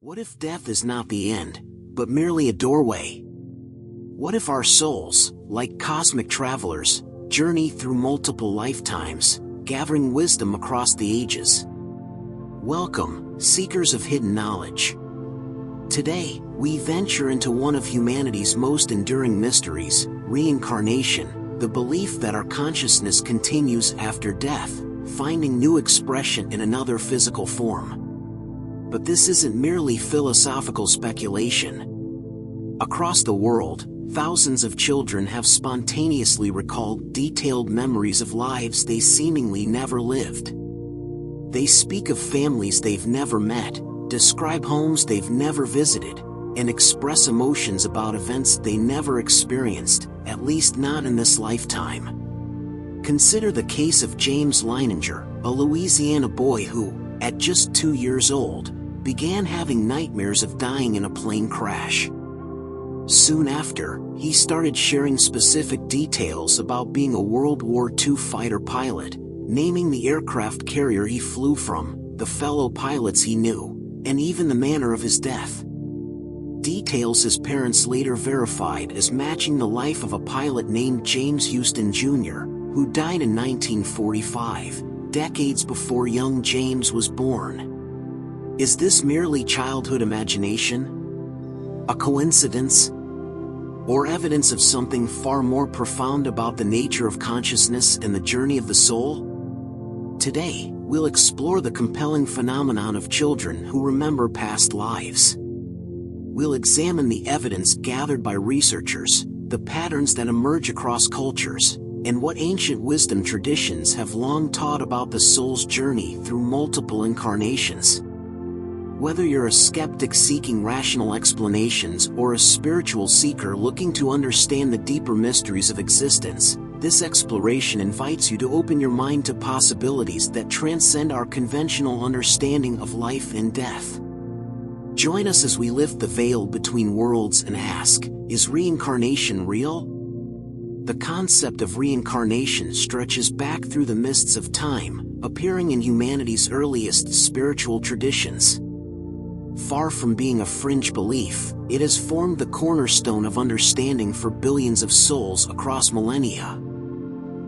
What if death is not the end, but merely a doorway? What if our souls, like cosmic travelers, journey through multiple lifetimes, gathering wisdom across the ages? Welcome, seekers of hidden knowledge. Today, we venture into one of humanity's most enduring mysteries, reincarnation, the belief that our consciousness continues after death, finding new expression in another physical form. But this isn't merely philosophical speculation. Across the world, thousands of children have spontaneously recalled detailed memories of lives they seemingly never lived. They speak of families they've never met, describe homes they've never visited, and express emotions about events they never experienced, at least not in this lifetime. Consider the case of James Leininger, a Louisiana boy who, at just 2 years old, began having nightmares of dying in a plane crash. Soon after, he started sharing specific details about being a World War II fighter pilot, naming the aircraft carrier he flew from, the fellow pilots he knew, and even the manner of his death. Details his parents later verified as matching the life of a pilot named James Houston Jr., who died in 1945, decades before young James was born. Is this merely childhood imagination? A coincidence? Or evidence of something far more profound about the nature of consciousness and the journey of the soul? Today, we'll explore the compelling phenomenon of children who remember past lives. We'll examine the evidence gathered by researchers, the patterns that emerge across cultures, and what ancient wisdom traditions have long taught about the soul's journey through multiple incarnations. Whether you're a skeptic seeking rational explanations or a spiritual seeker looking to understand the deeper mysteries of existence, this exploration invites you to open your mind to possibilities that transcend our conventional understanding of life and death. Join us as we lift the veil between worlds and ask, is reincarnation real? The concept of reincarnation stretches back through the mists of time, appearing in humanity's earliest spiritual traditions. Far from being a fringe belief, it has formed the cornerstone of understanding for billions of souls across millennia.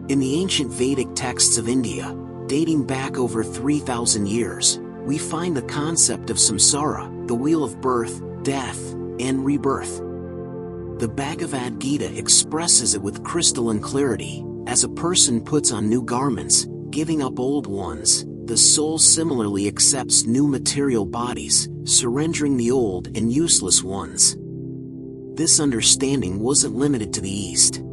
In the ancient Vedic texts of India, dating back over 3,000 years, we find the concept of samsara, the wheel of birth, death, and rebirth. The Bhagavad Gita expresses it with crystalline clarity: as a person puts on new garments, giving up old ones, the soul similarly accepts new material bodies, surrendering the old and useless ones. This understanding wasn't limited to the East.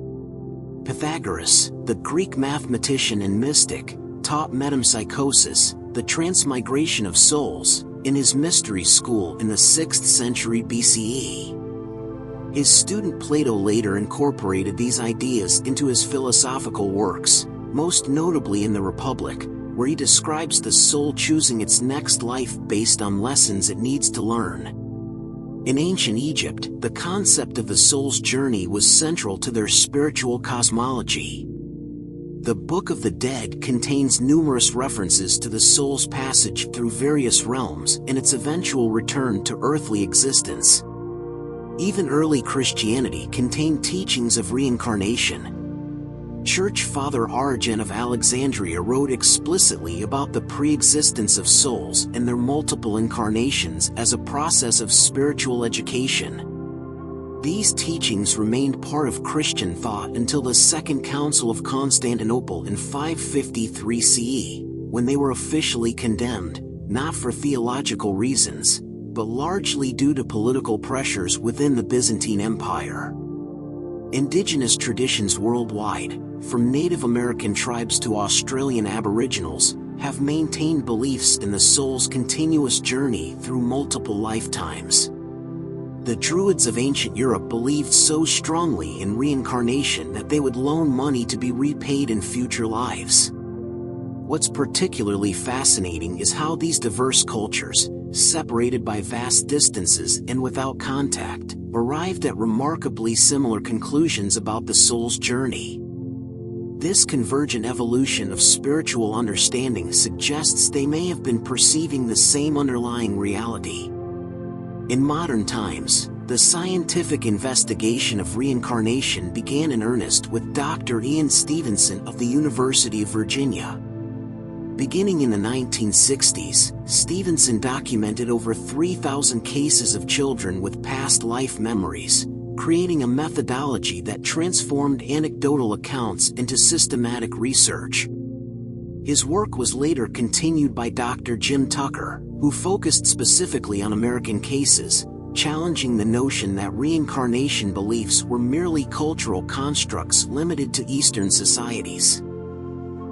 Pythagoras, the Greek mathematician and mystic, taught metempsychosis, the transmigration of souls, in his mystery school in the 6th century BCE. His student Plato later incorporated these ideas into his philosophical works, most notably in the Republic, where he describes the soul choosing its next life based on lessons it needs to learn. In ancient Egypt, the concept of the soul's journey was central to their spiritual cosmology. The Book of the Dead contains numerous references to the soul's passage through various realms and its eventual return to earthly existence. Even early Christianity contained teachings of reincarnation. Church Father Origen of Alexandria wrote explicitly about the pre-existence of souls and their multiple incarnations as a process of spiritual education. These teachings remained part of Christian thought until the Second Council of Constantinople in 553 CE, when they were officially condemned, not for theological reasons, but largely due to political pressures within the Byzantine Empire. Indigenous traditions worldwide, from Native American tribes to Australian Aboriginals, have maintained beliefs in the soul's continuous journey through multiple lifetimes. The Druids of ancient Europe believed so strongly in reincarnation that they would loan money to be repaid in future lives. What's particularly fascinating is how these diverse cultures, separated by vast distances and without contact, arrived at remarkably similar conclusions about the soul's journey. This convergent evolution of spiritual understanding suggests they may have been perceiving the same underlying reality. In modern times, the scientific investigation of reincarnation began in earnest with Dr. Ian Stevenson of the University of Virginia. Beginning in the 1960s, Stevenson documented over 3,000 cases of children with past life memories, creating a methodology that transformed anecdotal accounts into systematic research. His work was later continued by Dr. Jim Tucker, who focused specifically on American cases, challenging the notion that reincarnation beliefs were merely cultural constructs limited to Eastern societies.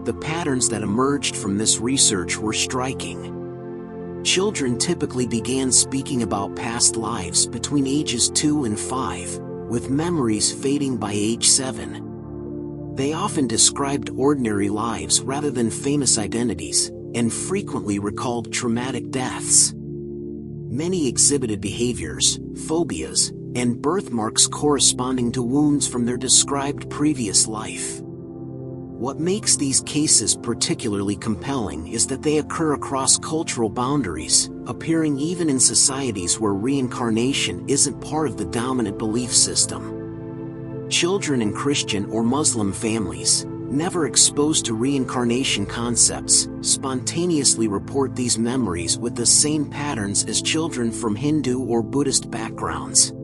The patterns that emerged from this research were striking. Children typically began speaking about past lives between ages 2 and 5, with memories fading by age 7. They often described ordinary lives rather than famous identities, and frequently recalled traumatic deaths. Many exhibited behaviors, phobias, and birthmarks corresponding to wounds from their described previous life. What makes these cases particularly compelling is that they occur across cultural boundaries, appearing even in societies where reincarnation isn't part of the dominant belief system. Children in Christian or Muslim families, never exposed to reincarnation concepts, spontaneously report these memories with the same patterns as children from Hindu or Buddhist backgrounds.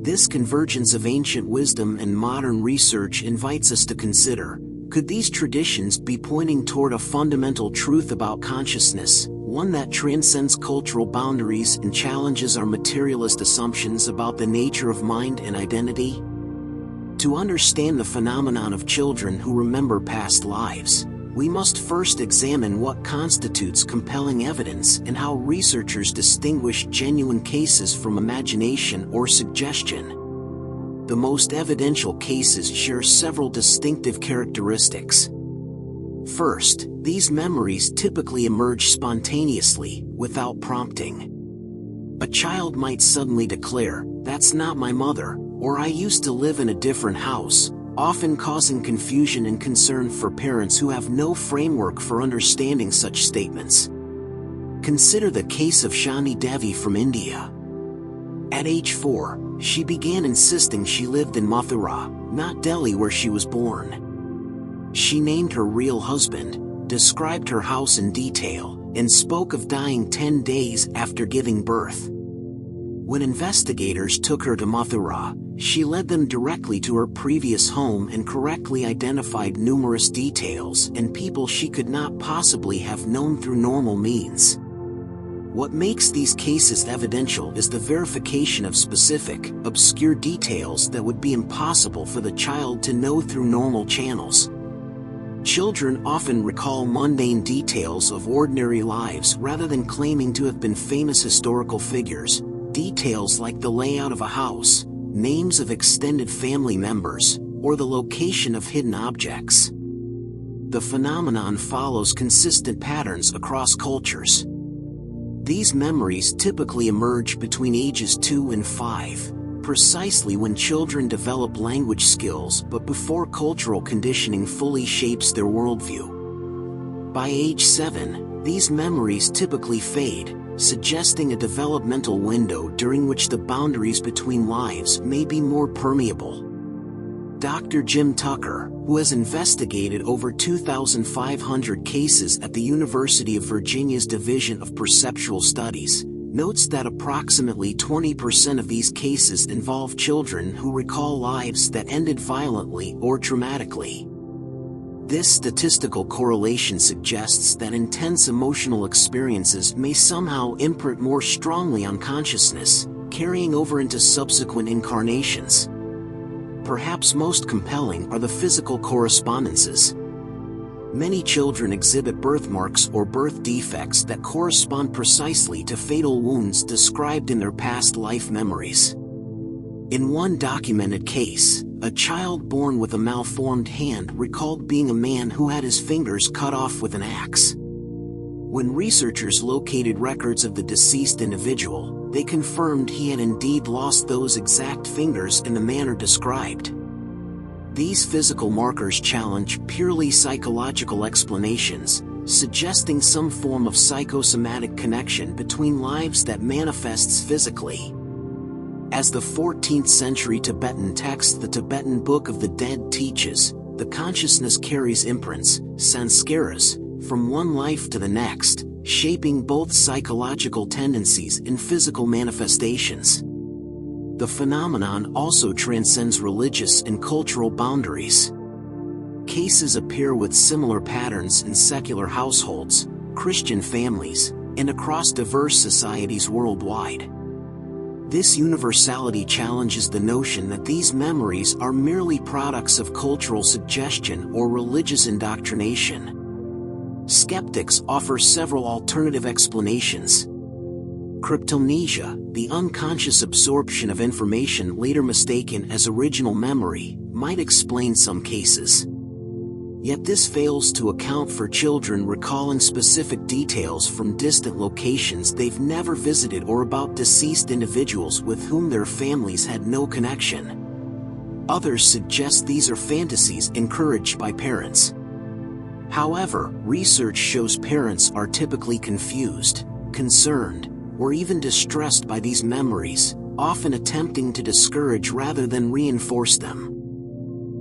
This convergence of ancient wisdom and modern research invites us to consider, could these traditions be pointing toward a fundamental truth about consciousness, one that transcends cultural boundaries and challenges our materialist assumptions about the nature of mind and identity? To understand the phenomenon of children who remember past lives, we must first examine what constitutes compelling evidence and how researchers distinguish genuine cases from imagination or suggestion. The most evidential cases share several distinctive characteristics. First, these memories typically emerge spontaneously, without prompting. A child might suddenly declare, "That's not my mother," or "I used to live in a different house," often causing confusion and concern for parents who have no framework for understanding such statements. Consider the case of Shani Devi from India. At age 4, she began insisting she lived in Mathura, not Delhi where she was born. She named her real husband, described her house in detail, and spoke of dying 10 days after giving birth. When investigators took her to Mathura, she led them directly to her previous home and correctly identified numerous details and people she could not possibly have known through normal means. What makes these cases evidential is the verification of specific, obscure details that would be impossible for the child to know through normal channels. Children often recall mundane details of ordinary lives rather than claiming to have been famous historical figures, details like the layout of a house, names of extended family members, or the location of hidden objects. The phenomenon follows consistent patterns across cultures. These memories typically emerge between ages 2 and 5, precisely when children develop language skills but before cultural conditioning fully shapes their worldview. By age 7, these memories typically fade, suggesting a developmental window during which the boundaries between lives may be more permeable. Dr. Jim Tucker, who has investigated over 2,500 cases at the University of Virginia's Division of Perceptual Studies, notes that approximately 20% of these cases involve children who recall lives that ended violently or traumatically. This statistical correlation suggests that intense emotional experiences may somehow imprint more strongly on consciousness, carrying over into subsequent incarnations. Perhaps most compelling are the physical correspondences. Many children exhibit birthmarks or birth defects that correspond precisely to fatal wounds described in their past life memories. In one documented case, a child born with a malformed hand recalled being a man who had his fingers cut off with an axe. When researchers located records of the deceased individual, they confirmed he had indeed lost those exact fingers in the manner described. These physical markers challenge purely psychological explanations, suggesting some form of psychosomatic connection between lives that manifests physically. As the 14th century Tibetan text, the Tibetan Book of the Dead, teaches, the consciousness carries imprints, sanskaras, from one life to the next, shaping both psychological tendencies and physical manifestations. The phenomenon also transcends religious and cultural boundaries. Cases appear with similar patterns in secular households, Christian families, and across diverse societies worldwide. This universality challenges the notion that these memories are merely products of cultural suggestion or religious indoctrination. Skeptics offer several alternative explanations. Cryptomnesia, the unconscious absorption of information later mistaken as original memory, might explain some cases. Yet this fails to account for children recalling specific details from distant locations they've never visited or about deceased individuals with whom their families had no connection. Others suggest these are fantasies encouraged by parents. However, research shows parents are typically confused, concerned, or even distressed by these memories, often attempting to discourage rather than reinforce them.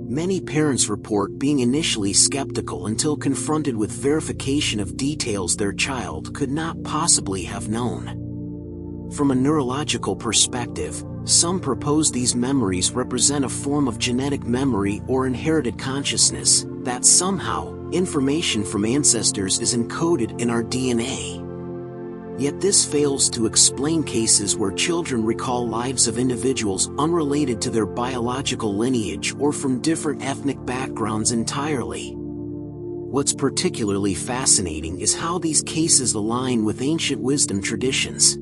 Many parents report being initially skeptical until confronted with verification of details their child could not possibly have known. From a neurological perspective, some propose these memories represent a form of genetic memory or inherited consciousness, that somehow, information from ancestors is encoded in our DNA. Yet this fails to explain cases where children recall lives of individuals unrelated to their biological lineage or from different ethnic backgrounds entirely. What's particularly fascinating is how these cases align with ancient wisdom traditions.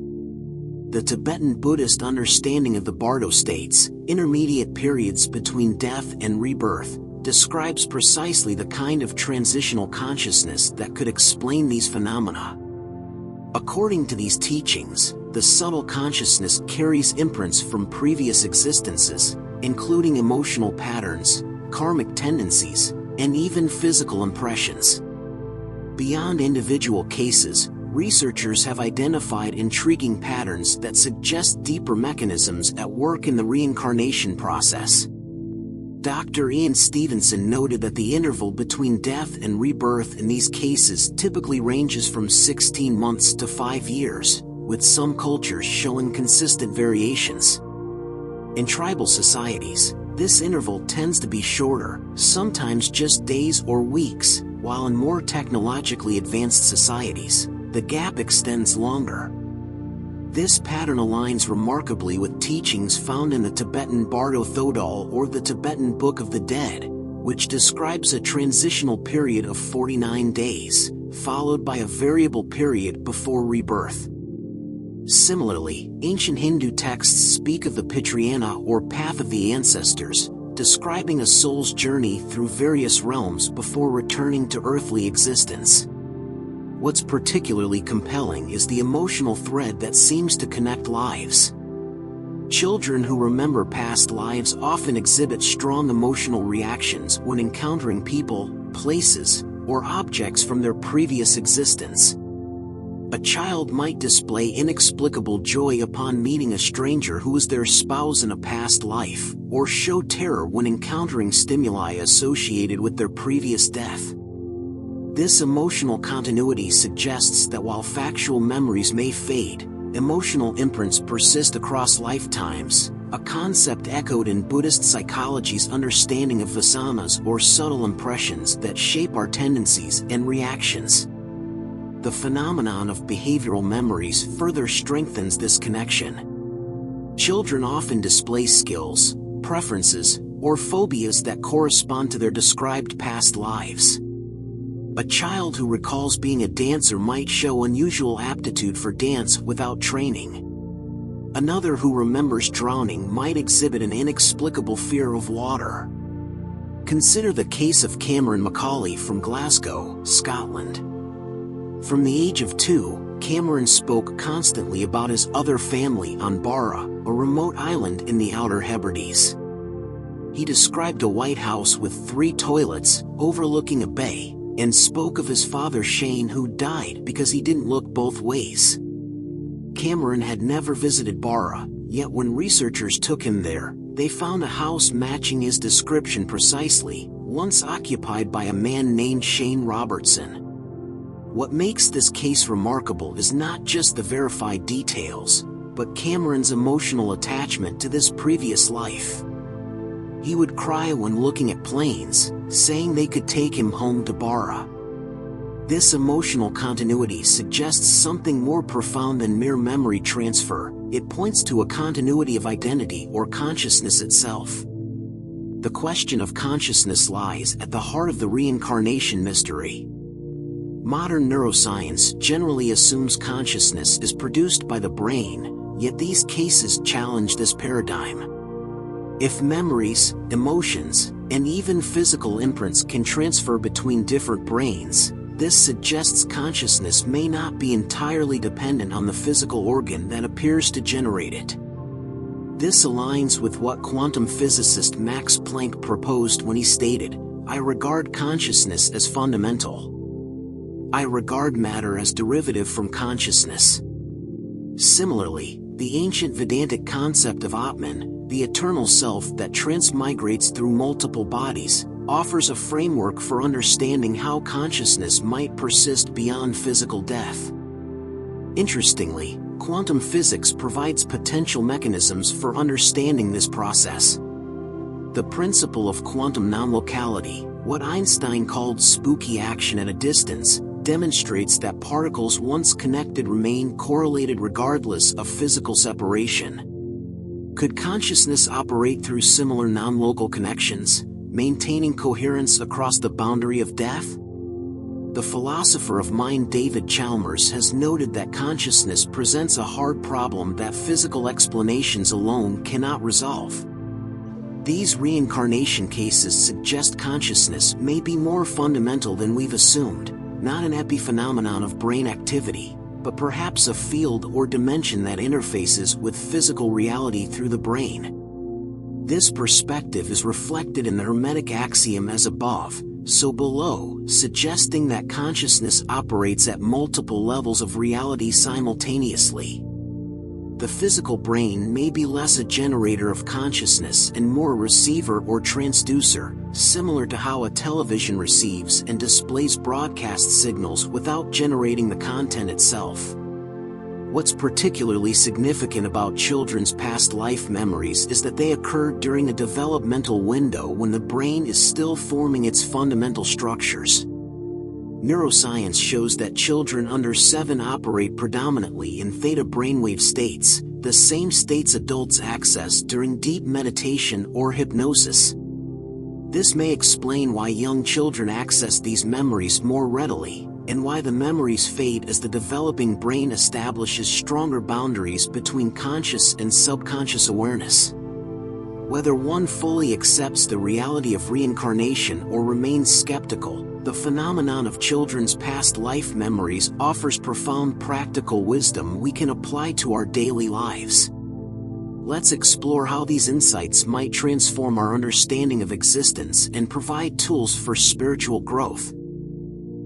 The Tibetan Buddhist understanding of the Bardo states, intermediate periods between death and rebirth, describes precisely the kind of transitional consciousness that could explain these phenomena. According to these teachings, the subtle consciousness carries imprints from previous existences, including emotional patterns, karmic tendencies, and even physical impressions. Beyond individual cases, researchers have identified intriguing patterns that suggest deeper mechanisms at work in the reincarnation process. Dr. Ian Stevenson noted that the interval between death and rebirth in these cases typically ranges from 16 months to 5 years, with some cultures showing consistent variations. In tribal societies, this interval tends to be shorter, sometimes just days or weeks, while in more technologically advanced societies, the gap extends longer. This pattern aligns remarkably with teachings found in the Tibetan Bardo Thodol or the Tibetan Book of the Dead, which describes a transitional period of 49 days, followed by a variable period before rebirth. Similarly, ancient Hindu texts speak of the Pitrayana or path of the ancestors, describing a soul's journey through various realms before returning to earthly existence. What's particularly compelling is the emotional thread that seems to connect lives. Children who remember past lives often exhibit strong emotional reactions when encountering people, places, or objects from their previous existence. A child might display inexplicable joy upon meeting a stranger who was their spouse in a past life, or show terror when encountering stimuli associated with their previous death. This emotional continuity suggests that while factual memories may fade, emotional imprints persist across lifetimes, a concept echoed in Buddhist psychology's understanding of vasanas or subtle impressions that shape our tendencies and reactions. The phenomenon of behavioral memories further strengthens this connection. Children often display skills, preferences, or phobias that correspond to their described past lives. A child who recalls being a dancer might show unusual aptitude for dance without training. Another who remembers drowning might exhibit an inexplicable fear of water. Consider the case of Cameron Macaulay from Glasgow, Scotland. From the age of 2, Cameron spoke constantly about his other family on Barra, a remote island in the Outer Hebrides. He described a white house with 3 toilets, overlooking a bay, and spoke of his father Shane, who died because he didn't look both ways. Cameron had never visited Barra, yet when researchers took him there, they found a house matching his description precisely, once occupied by a man named Shane Robertson. What makes this case remarkable is not just the verified details, but Cameron's emotional attachment to this previous life. He would cry when looking at planes, saying they could take him home to Barra. This emotional continuity suggests something more profound than mere memory transfer. It points to a continuity of identity or consciousness itself. The question of consciousness lies at the heart of the reincarnation mystery. Modern neuroscience generally assumes consciousness is produced by the brain, yet these cases challenge this paradigm. If memories, emotions, and even physical imprints can transfer between different brains, this suggests consciousness may not be entirely dependent on the physical organ that appears to generate it. This aligns with what quantum physicist Max Planck proposed when he stated, "I regard consciousness as fundamental. I regard matter as derivative from consciousness." Similarly, the ancient Vedantic concept of Atman, the eternal self that transmigrates through multiple bodies, offers a framework for understanding how consciousness might persist beyond physical death. Interestingly, quantum physics provides potential mechanisms for understanding this process. The principle of quantum non-locality, what Einstein called spooky action at a distance, demonstrates that particles once connected remain correlated regardless of physical separation. Could consciousness operate through similar non-local connections, maintaining coherence across the boundary of death? The philosopher of mind David Chalmers has noted that consciousness presents a hard problem that physical explanations alone cannot resolve. These reincarnation cases suggest consciousness may be more fundamental than we've assumed, not an epiphenomenon of brain activity, but perhaps a field or dimension that interfaces with physical reality through the brain. This perspective is reflected in the Hermetic axiom "as above, so below," suggesting that consciousness operates at multiple levels of reality simultaneously. The physical brain may be less a generator of consciousness and more a receiver or transducer, similar to how a television receives and displays broadcast signals without generating the content itself. What's particularly significant about children's past life memories is that they occur during a developmental window when the brain is still forming its fundamental structures. Neuroscience shows that children under 7 operate predominantly in theta brainwave states, the same states adults access during deep meditation or hypnosis. This may explain why young children access these memories more readily, and why the memories fade as the developing brain establishes stronger boundaries between conscious and subconscious awareness. Whether one fully accepts the reality of reincarnation or remains skeptical, the phenomenon of children's past life memories offers profound practical wisdom we can apply to our daily lives. Let's explore how these insights might transform our understanding of existence and provide tools for spiritual growth.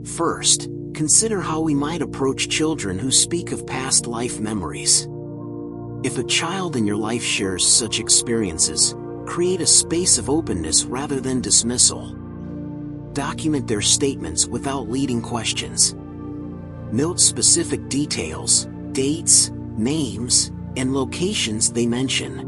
First, consider how we might approach children who speak of past life memories. If a child in your life shares such experiences, create a space of openness rather than dismissal. Document their statements without leading questions. Note specific details, dates, names, and locations they mention.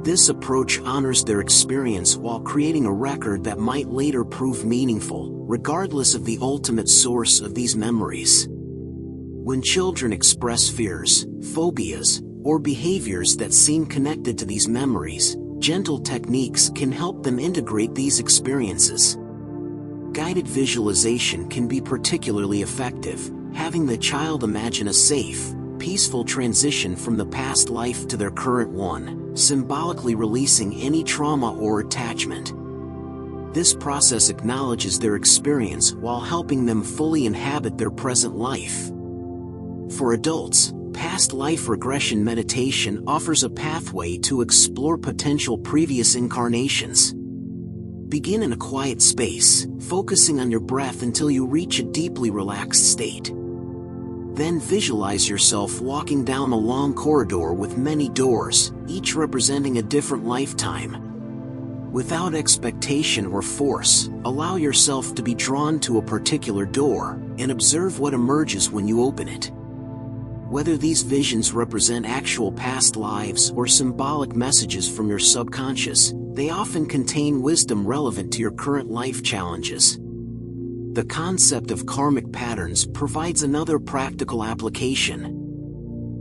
This approach honors their experience while creating a record that might later prove meaningful, regardless of the ultimate source of these memories. When children express fears, phobias, or behaviors that seem connected to these memories, gentle techniques can help them integrate these experiences. Guided visualization can be particularly effective, having the child imagine a safe, peaceful transition from the past life to their current one, symbolically releasing any trauma or attachment. This process acknowledges their experience while helping them fully inhabit their present life. For adults, past life regression meditation offers a pathway to explore potential previous incarnations. Begin in a quiet space, focusing on your breath until you reach a deeply relaxed state. Then visualize yourself walking down a long corridor with many doors, each representing a different lifetime. Without expectation or force, allow yourself to be drawn to a particular door, and observe what emerges when you open it. Whether these visions represent actual past lives or symbolic messages from your subconscious, they often contain wisdom relevant to your current life challenges. The concept of karmic patterns provides another practical application.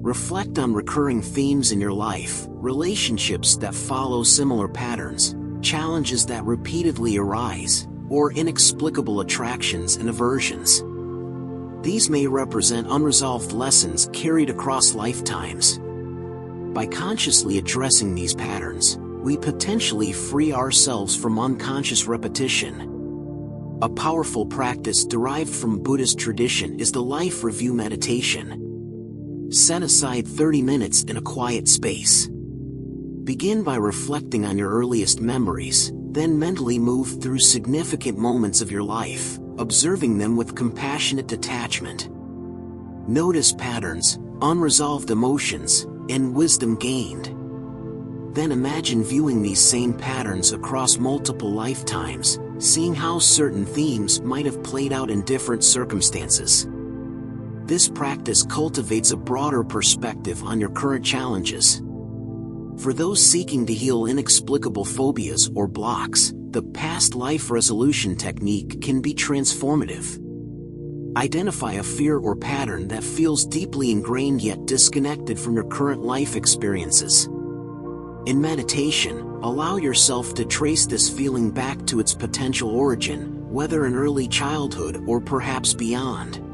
Reflect on recurring themes in your life, relationships that follow similar patterns, challenges that repeatedly arise, or inexplicable attractions and aversions. These may represent unresolved lessons carried across lifetimes. By consciously addressing these patterns, we potentially free ourselves from unconscious repetition. A powerful practice derived from Buddhist tradition is the life review meditation. Set aside 30 minutes in a quiet space. Begin by reflecting on your earliest memories, then mentally move through significant moments of your life, observing them with compassionate detachment. Notice patterns, unresolved emotions, and wisdom gained. Then imagine viewing these same patterns across multiple lifetimes, seeing how certain themes might have played out in different circumstances. This practice cultivates a broader perspective on your current challenges. For those seeking to heal inexplicable phobias or blocks, the past life resolution technique can be transformative. Identify a fear or pattern that feels deeply ingrained yet disconnected from your current life experiences. In meditation, allow yourself to trace this feeling back to its potential origin, whether in early childhood or perhaps beyond.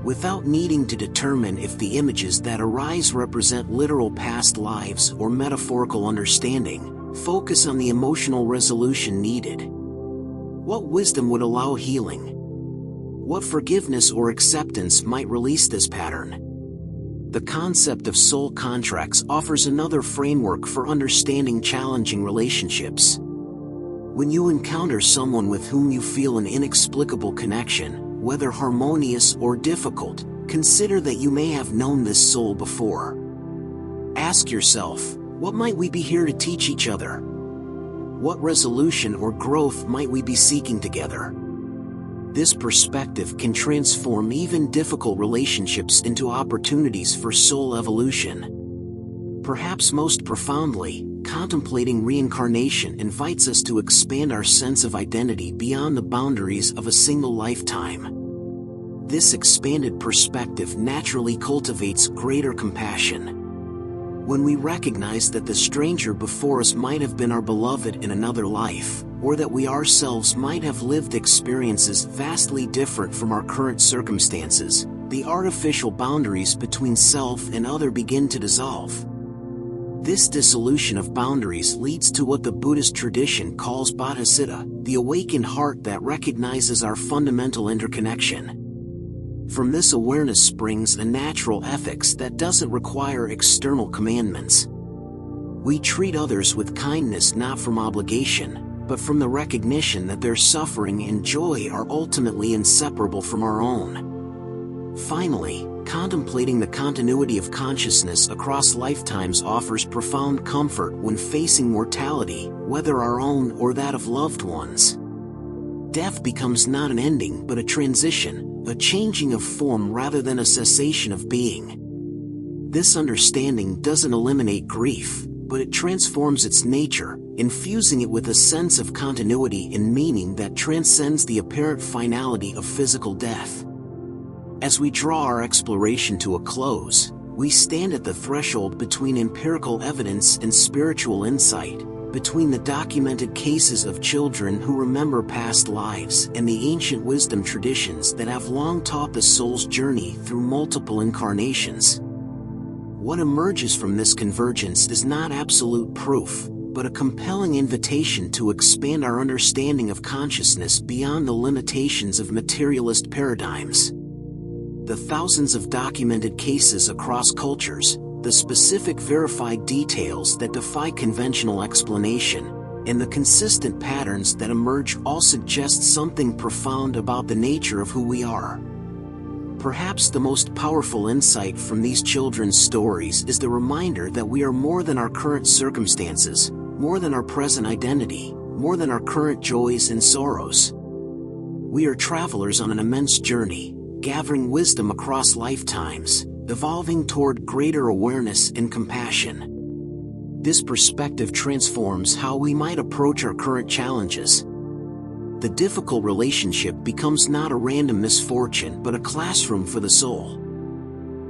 Without needing to determine if the images that arise represent literal past lives or metaphorical understanding, focus on the emotional resolution needed. What wisdom would allow healing? What forgiveness or acceptance might release this pattern? The concept of soul contracts offers another framework for understanding challenging relationships. When you encounter someone with whom you feel an inexplicable connection, whether harmonious or difficult, consider that you may have known this soul before. Ask yourself, what might we be here to teach each other? What resolution or growth might we be seeking together? This perspective can transform even difficult relationships into opportunities for soul evolution. Perhaps most profoundly, contemplating reincarnation invites us to expand our sense of identity beyond the boundaries of a single lifetime. This expanded perspective naturally cultivates greater compassion. When we recognize that the stranger before us might have been our beloved in another life, or that we ourselves might have lived experiences vastly different from our current circumstances, the artificial boundaries between self and other begin to dissolve. This dissolution of boundaries leads to what the Buddhist tradition calls bodhicitta, the awakened heart that recognizes our fundamental interconnection. From this awareness springs a natural ethics that doesn't require external commandments. We treat others with kindness not from obligation, but from the recognition that their suffering and joy are ultimately inseparable from our own. Finally, contemplating the continuity of consciousness across lifetimes offers profound comfort when facing mortality, whether our own or that of loved ones. Death becomes not an ending but a transition, a changing of form rather than a cessation of being. This understanding doesn't eliminate grief, but it transforms its nature, infusing it with a sense of continuity and meaning that transcends the apparent finality of physical death. As we draw our exploration to a close, we stand at the threshold between empirical evidence and spiritual insight, between the documented cases of children who remember past lives and the ancient wisdom traditions that have long taught the soul's journey through multiple incarnations. What emerges from this convergence is not absolute proof, but a compelling invitation to expand our understanding of consciousness beyond the limitations of materialist paradigms. The thousands of documented cases across cultures, the specific verified details that defy conventional explanation, and the consistent patterns that emerge all suggest something profound about the nature of who we are. Perhaps the most powerful insight from these children's stories is the reminder that we are more than our current circumstances, more than our present identity, more than our current joys and sorrows. We are travelers on an immense journey, gathering wisdom across lifetimes, evolving toward greater awareness and compassion. This perspective transforms how we might approach our current challenges. The difficult relationship becomes not a random misfortune but a classroom for the soul.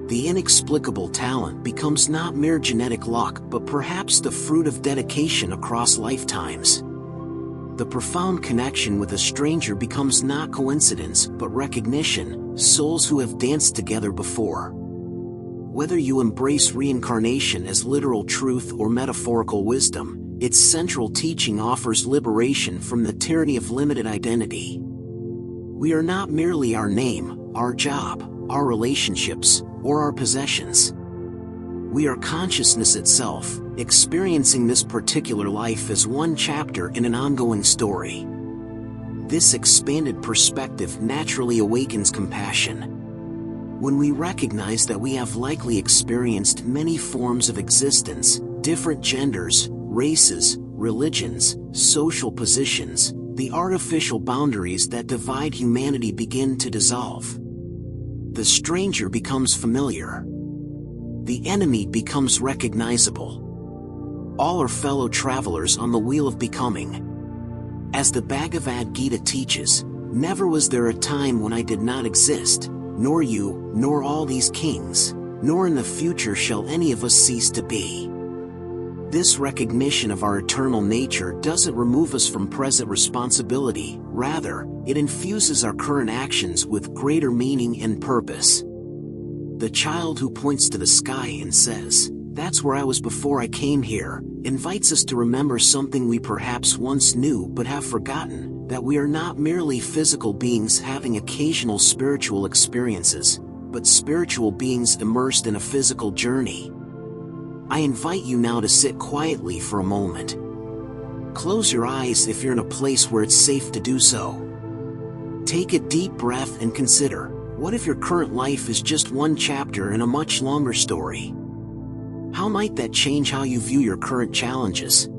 The inexplicable talent becomes not mere genetic luck but perhaps the fruit of dedication across lifetimes. The profound connection with a stranger becomes not coincidence but recognition, souls who have danced together before. Whether you embrace reincarnation as literal truth or metaphorical wisdom, its central teaching offers liberation from the tyranny of limited identity. We are not merely our name, our job, our relationships, or our possessions. We are consciousness itself, experiencing this particular life as one chapter in an ongoing story. This expanded perspective naturally awakens compassion. When we recognize that we have likely experienced many forms of existence, different genders, races, religions, social positions, the artificial boundaries that divide humanity begin to dissolve. The stranger becomes familiar. The enemy becomes recognizable. All are fellow travelers on the wheel of becoming. As the Bhagavad Gita teaches, never was there a time when I did not exist, nor you, nor all these kings, nor in the future shall any of us cease to be. This recognition of our eternal nature doesn't remove us from present responsibility, rather, it infuses our current actions with greater meaning and purpose. The child who points to the sky and says, "That's where I was before I came here," invites us to remember something we perhaps once knew but have forgotten, that we are not merely physical beings having occasional spiritual experiences, but spiritual beings immersed in a physical journey. I invite you now to sit quietly for a moment. Close your eyes if you're in a place where it's safe to do so. Take a deep breath and consider, what if your current life is just one chapter in a much longer story? How might that change how you view your current challenges?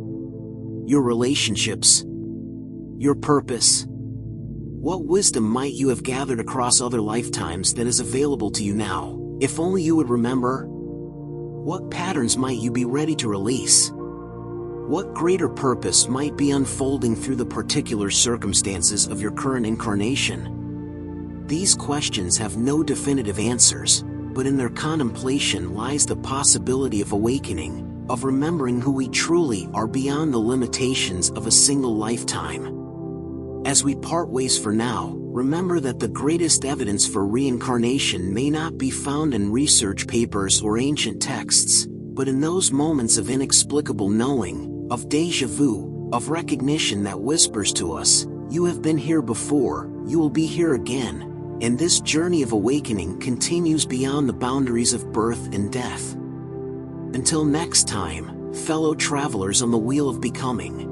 Your relationships? Your purpose? What wisdom might you have gathered across other lifetimes that is available to you now, if only you would remember? What patterns might you be ready to release? What greater purpose might be unfolding through the particular circumstances of your current incarnation? These questions have no definitive answers, but in their contemplation lies the possibility of awakening, of remembering who we truly are beyond the limitations of a single lifetime. As we part ways for now, remember that the greatest evidence for reincarnation may not be found in research papers or ancient texts, but in those moments of inexplicable knowing, of déjà vu, of recognition that whispers to us, "You have been here before, you will be here again," and this journey of awakening continues beyond the boundaries of birth and death. Until next time, fellow travelers on the wheel of becoming.